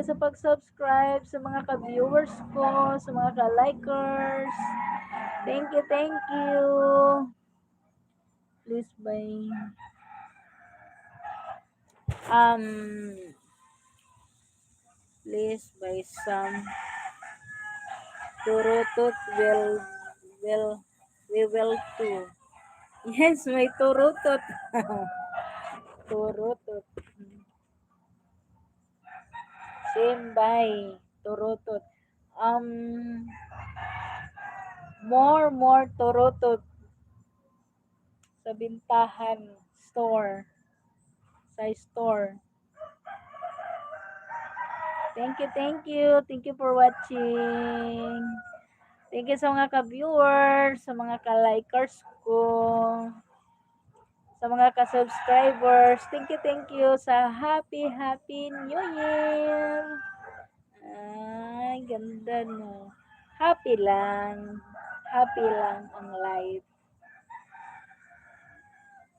you sa pag-subscribe, sa mga ka-viewers ko, sa mga ka-likers. Thank you, thank you. Please buy please buy some turutot we will too. Yes, may turutot. Turutot. Simbay. Turutot. More turutot sa bintahan store. Sa store. Thank you, thank you. Thank you for watching. Thank you sa mga ka-viewers, sa mga ka-likers ko, sa mga ka-subscribers. Thank you sa Happy New Year. Ay, ganda no. Happy lang. Happy lang ang life.